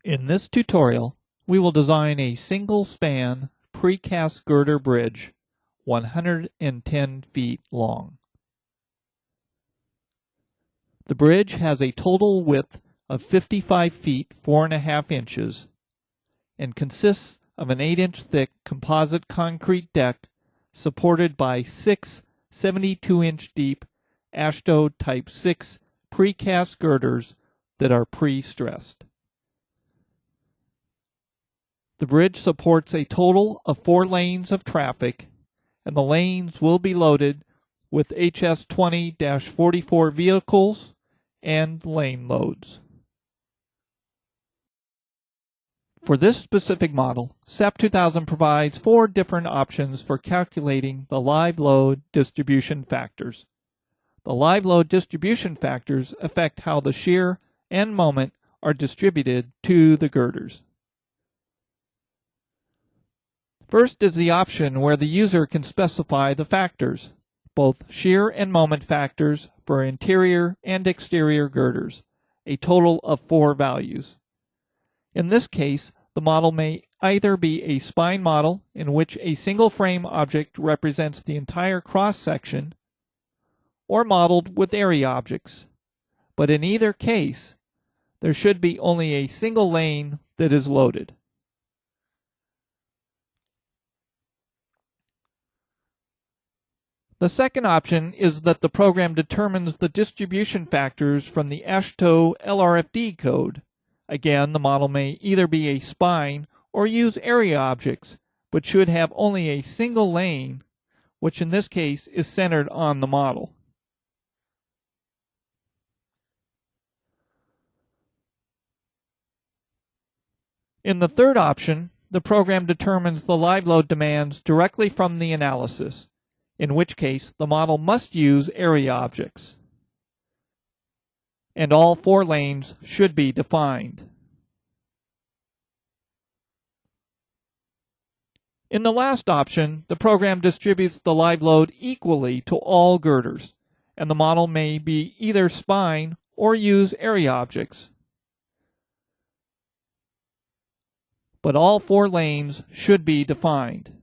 In this tutorial, we will design a single-span precast girder bridge 110 feet long. The bridge has a total width of 55 feet 4.5 inches and consists of an 8-inch thick composite concrete deck supported by 6 72-inch deep AASHTO Type 6 precast girders that are pre-stressed. The bridge supports a total of 4 lanes of traffic, and the lanes will be loaded with HS20-44 vehicles and lane loads. For this specific model, SAP 2000 provides 4 different options for calculating the live load distribution factors. The live load distribution factors affect how the shear and moment are distributed to the girders. First is the option where the user can specify the factors, both shear and moment factors for interior and exterior girders, a total of 4 values. In this case, the model may either be a spine model in which a single frame object represents the entire cross-section, or modeled with area objects, but in either case, there should be only a single lane that is loaded. The second option is that the program determines the distribution factors from the AASHTO LRFD code. Again, the model may either be a spine or use area objects, but should have only a single lane, which in this case is centered on the model. In the third option, the program determines the live load demands directly from the analysis, in which case the model must use area objects, and all 4 lanes should be defined. In the last option, the program distributes the live load equally to all girders, and the model may be either spine or use area objects, but all 4 lanes should be defined.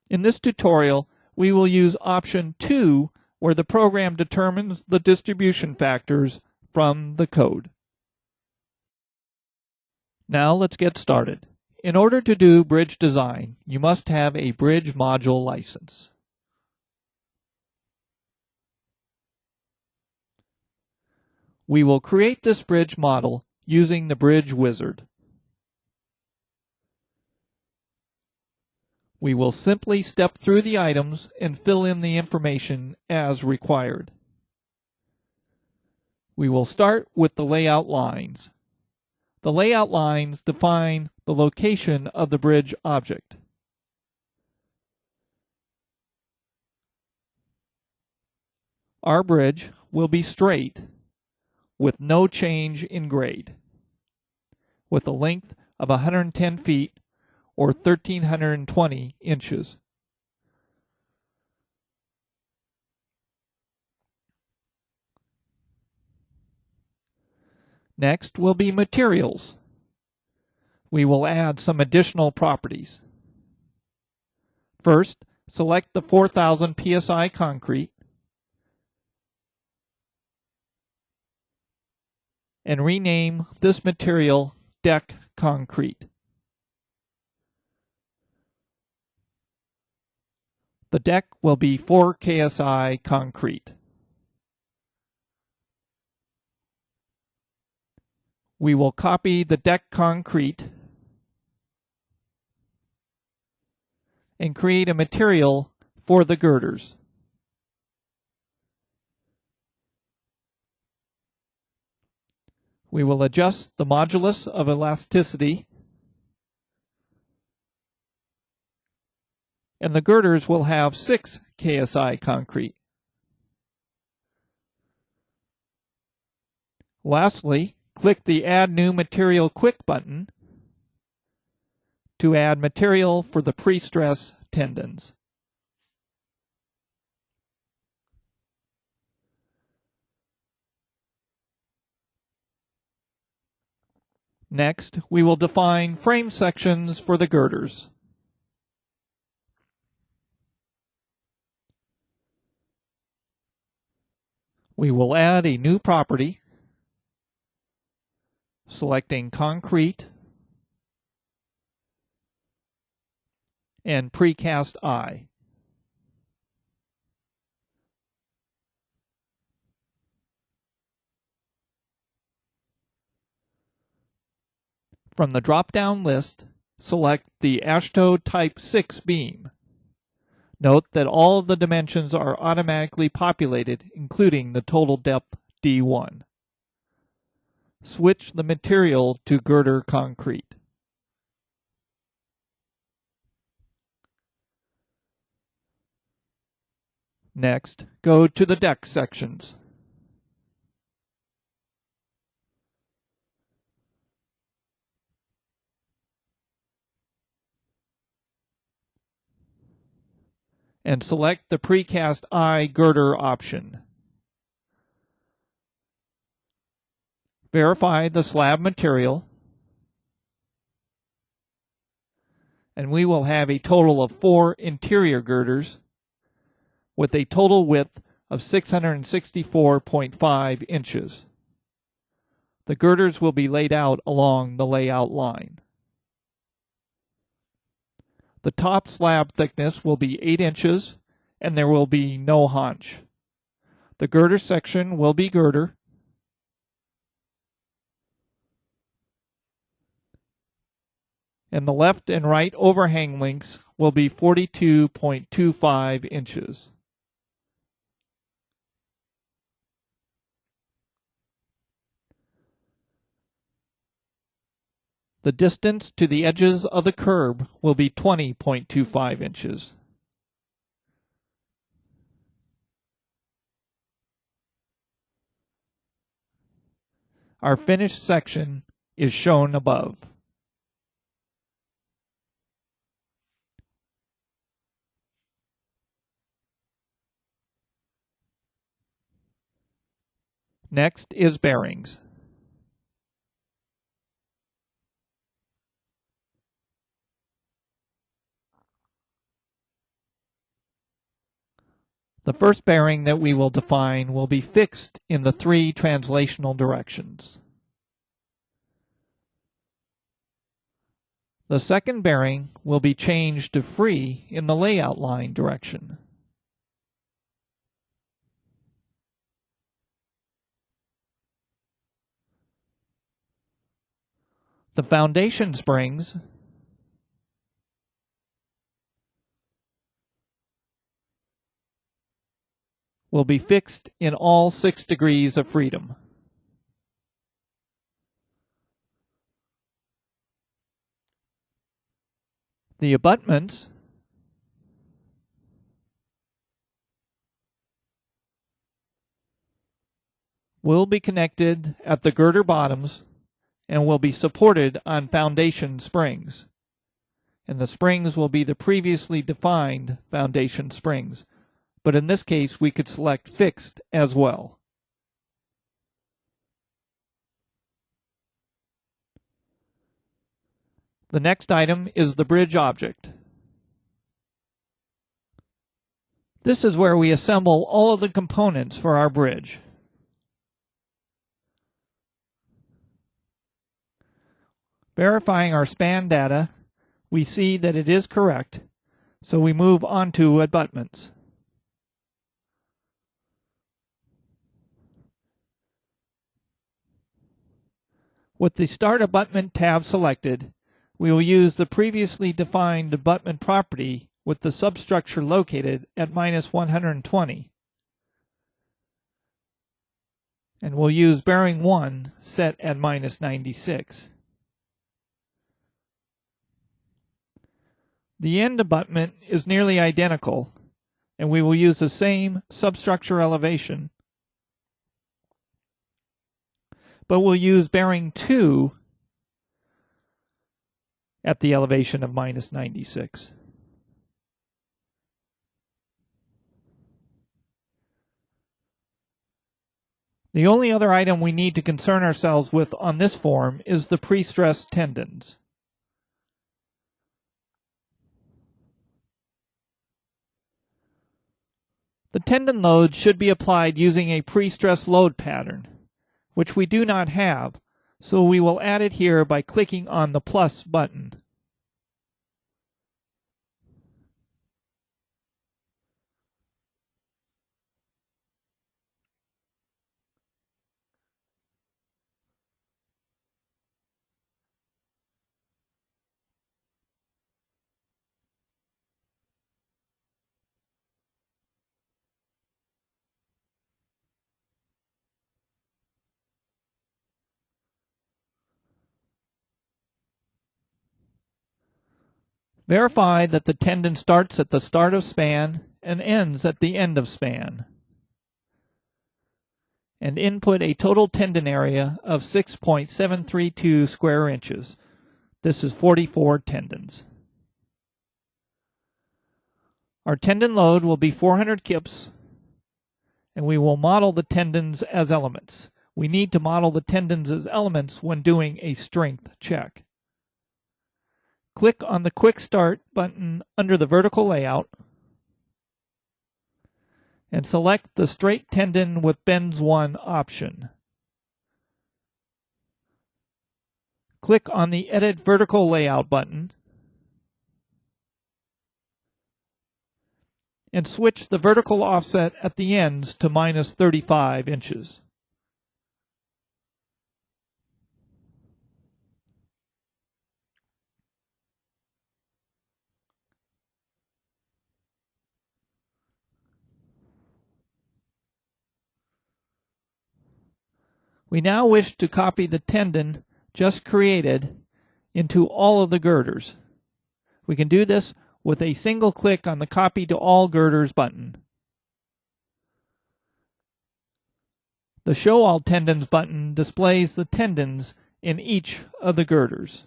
In this tutorial, we will use option 2, where the program determines the distribution factors from the code. Now let's get started. In order to do bridge design, you must have a bridge module license. We will create this bridge model using the Bridge Wizard. We will simply step through the items and fill in the information as required. We will start with the layout lines. The layout lines define the location of the bridge object. Our bridge will be straight with no change in grade, with a length of 110 feet or 1,320 inches. Next will be materials. We will add some additional properties. First, select the 4,000 psi concrete and rename this material deck concrete. The deck will be 4 KSI concrete. We will copy the deck concrete and create a material for the girders. We will adjust the modulus of elasticity, and the girders will have 6 KSI concrete. Lastly, click the Add New Material Quick button to add material for the pre-stress tendons. Next, we will define frame sections for the girders. We will add a new property, selecting Concrete and Precast I. From the drop-down list, select the AASHTO Type 6 beam. Note that all of the dimensions are automatically populated, including the total depth D1. Switch the material to girder concrete. Next, go to the deck sections. And select the Precast I girder option. Verify the slab material, and we will have a total of 4 interior girders with a total width of 664.5 inches. The girders will be laid out along the layout line. The top slab thickness will be 8 inches, and there will be no haunch. The girder section will be girder, and the left and right overhang lengths will be 42.25 inches. The distance to the edges of the curb will be 20.25 inches. Our finished section is shown above. Next is bearings. The first bearing that we will define will be fixed in the 3 translational directions. The second bearing will be changed to free in the layout line direction. The foundation springs will be fixed in all 6 degrees of freedom. The abutments will be connected at the girder bottoms and will be supported on foundation springs. And the springs will be the previously defined foundation springs. But in this case, we could select fixed as well. The next item is the bridge object. This is where we assemble all of the components for our bridge. Verifying our span data, we see that it is correct, so we move on to abutments. With the Start Abutment tab selected, we will use the previously defined abutment property with the substructure located at -120. And we'll use bearing 1 set at -96. The end abutment is nearly identical, and we will use the same substructure elevation, but we'll use bearing 2 at the elevation of -96. The only other item we need to concern ourselves with on this form is the pre-stressed tendons. The tendon load should be applied using a pre-stress load pattern, which we do not have, so we will add it here by clicking on the plus button. Verify that the tendon starts at the start of span and ends at the end of span. And input a total tendon area of 6.732 square inches. This is 44 tendons. Our tendon load will be 400 kips, and we will model the tendons as elements. We need to model the tendons as elements when doing a strength check. Click on the Quick Start button under the vertical layout and select the Straight Tendon with Bends 1 option. Click on the Edit Vertical Layout button and switch the vertical offset at the ends to -35 inches. We now wish to copy the tendon just created into all of the girders. We can do this with a single click on the Copy to All Girders button. The Show All Tendons button displays the tendons in each of the girders.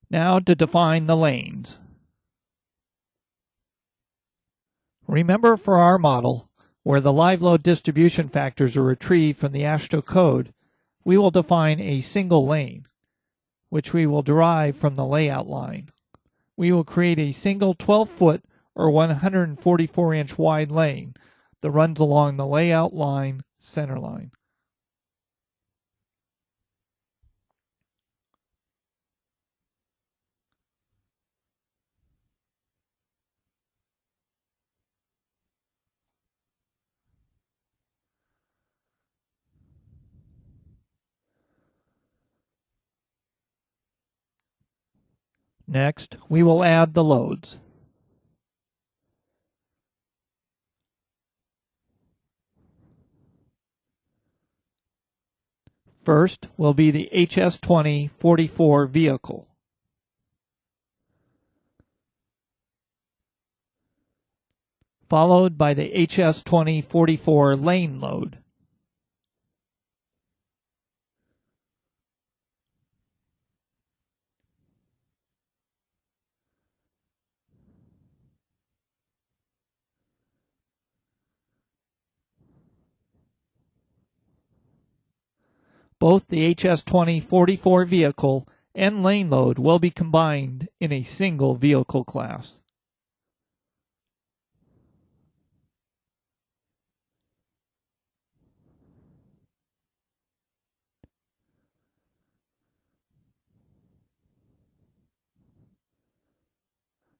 Now to define the lanes. Remember, for our model, where the live load distribution factors are retrieved from the AASHTO code, we will define a single lane, which we will derive from the layout line. We will create a single 12-foot or 144-inch wide lane that runs along the layout line center line. Next, we will add the loads. First will be the HS2044 vehicle. Followed by the HS2044 lane load. Both the HS2044 vehicle and lane load will be combined in a single vehicle class.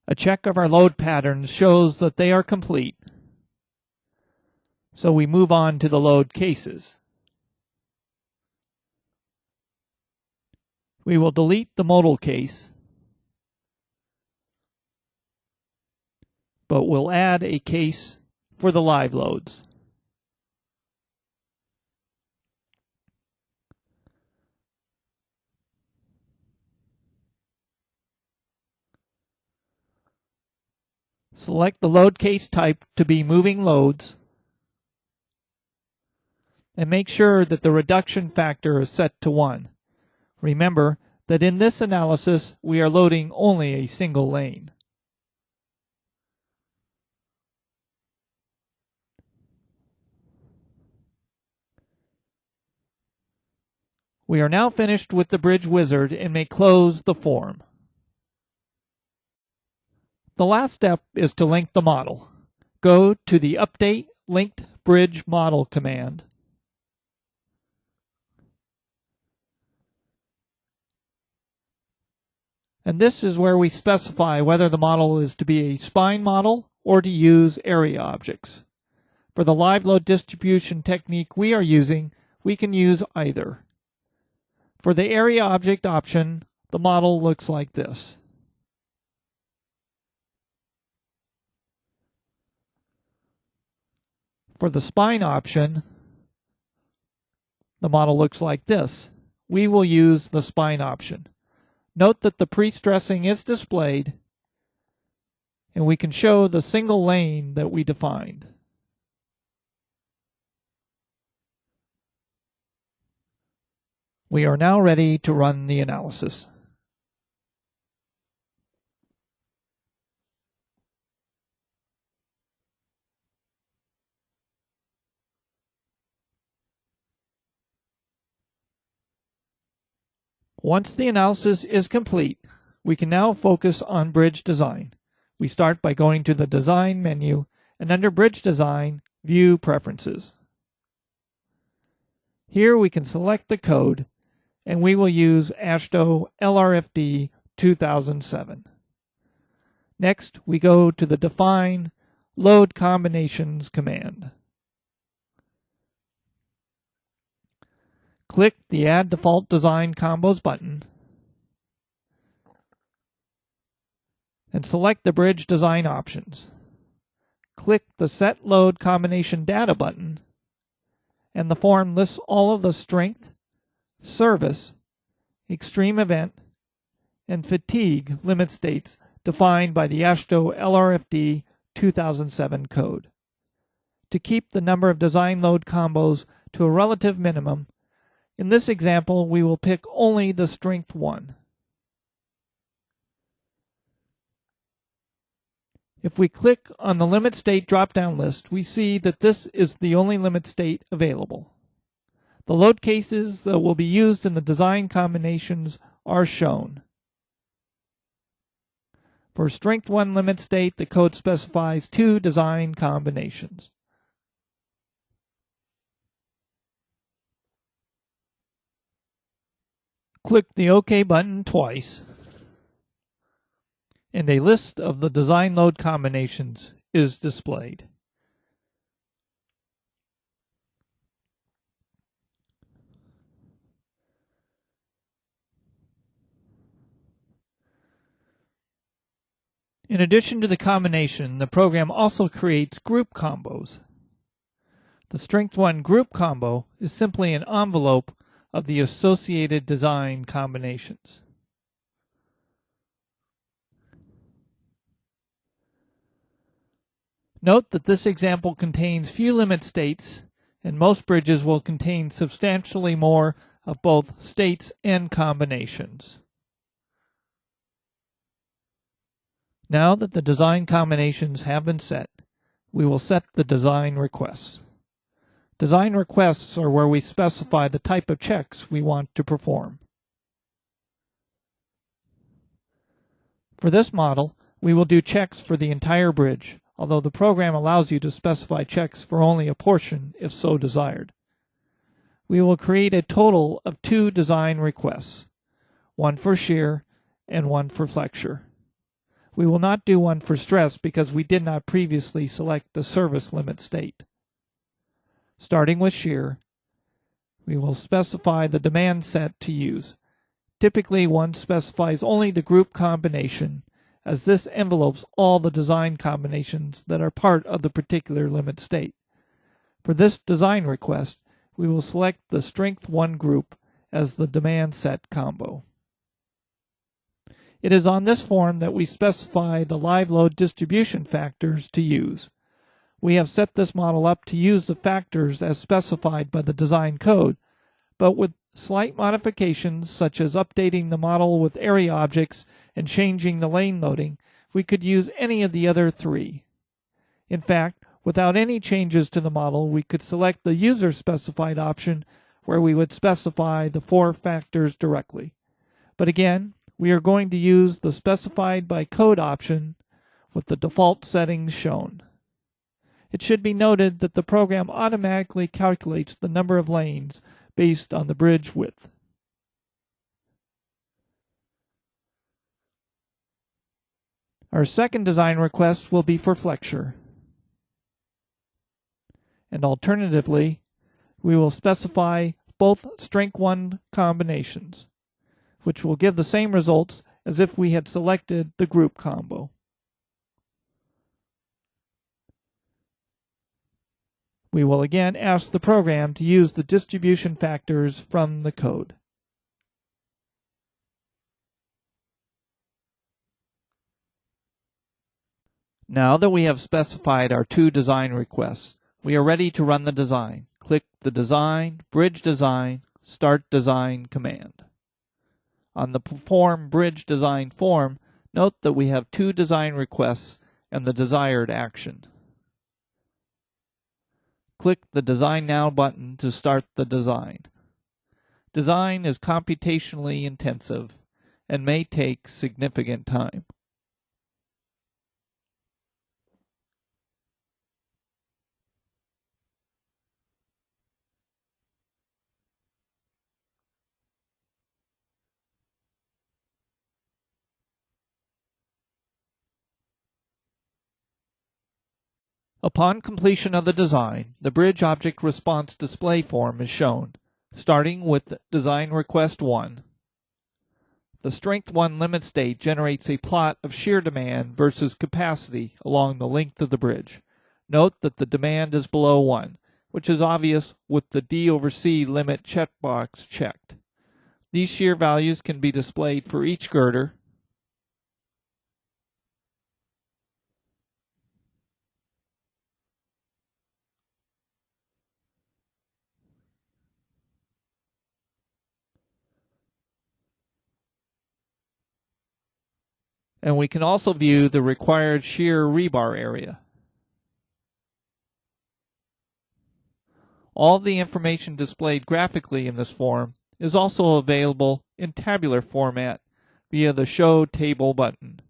A check of our load patterns shows that they are complete, so we move on to the load cases. We will delete the modal case, but we'll add a case for the live loads. Select the load case type to be moving loads, and make sure that the reduction factor is set to 1. Remember that in this analysis we are loading only a single lane. We are now finished with the bridge wizard and may close the form. The last step is to link the model. Go to the Update Linked Bridge Model command. And this is where we specify whether the model is to be a spine model or to use area objects. For the live load distribution technique we are using, we can use either. For the area object option, the model looks like this. For the spine option, the model looks like this. We will use the spine option. Note that the pre-stressing is displayed, and we can show the single lane that we defined. We are now ready to run the analysis. Once the analysis is complete, we can now focus on bridge design. We start by going to the Design menu and under Bridge Design, View Preferences. Here we can select the code, and we will use AASHTO LRFD 2007. Next, we go to the Define Load Combinations command. Click the Add Default Design Combos button and select the bridge design options. Click the Set Load Combination Data button, and the form lists all of the strength, service, extreme event, and fatigue limit states defined by the AASHTO LRFD 2007 code. To keep the number of design load combos to a relative minimum, in this example we will pick only the strength 1. If we click on the limit state drop-down list, we see that this is the only limit state available. The load cases that will be used in the design combinations are shown. For strength 1 limit state, the code specifies 2 design combinations. Click the OK button twice, and a list of the design load combinations is displayed. In addition to the combination, the program also creates group combos. The strength 1 group combo is simply an envelope of the associated design combinations. Note that this example contains few limit states, and most bridges will contain substantially more of both states and combinations. Now that the design combinations have been set, we will set the design requests. Design requests are where we specify the type of checks we want to perform. For this model, we will do checks for the entire bridge, although the program allows you to specify checks for only a portion if so desired. We will create a total of 2 design requests, one for shear and one for flexure. We will not do one for stress because we did not previously select the service limit state. Starting with shear, we will specify the demand set to use. Typically, one specifies only the group combination, as this envelopes all the design combinations that are part of the particular limit state. For this design request, we will select the strength 1 group as the demand set combo. It is on this form that we specify the live load distribution factors to use. We have set this model up to use the factors as specified by the design code, but with slight modifications such as updating the model with area objects and changing the lane loading, we could use any of the other three. In fact, without any changes to the model, we could select the user-specified option where we would specify the 4 factors directly. But again, we are going to use the specified by code option with the default settings shown. It should be noted that the program automatically calculates the number of lanes based on the bridge width. Our second design request will be for flexure. And alternatively, we will specify both strength 1 combinations, which will give the same results as if we had selected the group combo. We will again ask the program to use the distribution factors from the code. Now that we have specified our 2 design requests, we are ready to run the design. Click the Design, Bridge Design, Start Design command. On the Perform Bridge Design form, note that we have 2 design requests and the desired action. Click the Design Now button to start the design. Design is computationally intensive and may take significant time. Upon completion of the design, the Bridge Object Response display form is shown, starting with Design Request 1. The Strength 1 limit state generates a plot of shear demand versus capacity along the length of the bridge. Note that the demand is below 1, which is obvious with the D/C limit checkbox checked. These shear values can be displayed for each girder, and we can also view the required shear rebar area. All the information displayed graphically in this form is also available in tabular format via the Show Table button.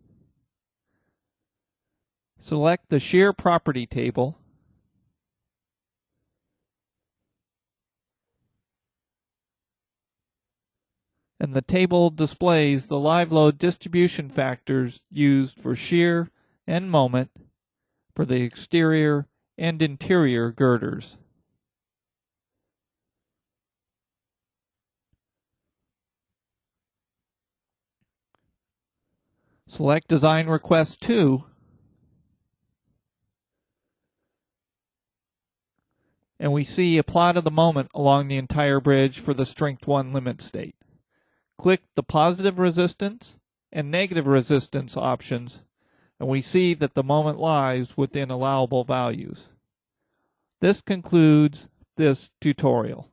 Select the Shear Property table and the table displays the live load distribution factors used for shear and moment for the exterior and interior girders. Select Design Request 2 and we see a plot of the moment along the entire bridge for the Strength 1 limit state. Click the positive resistance and negative resistance options, and we see that the moment lies within allowable values. This concludes this tutorial.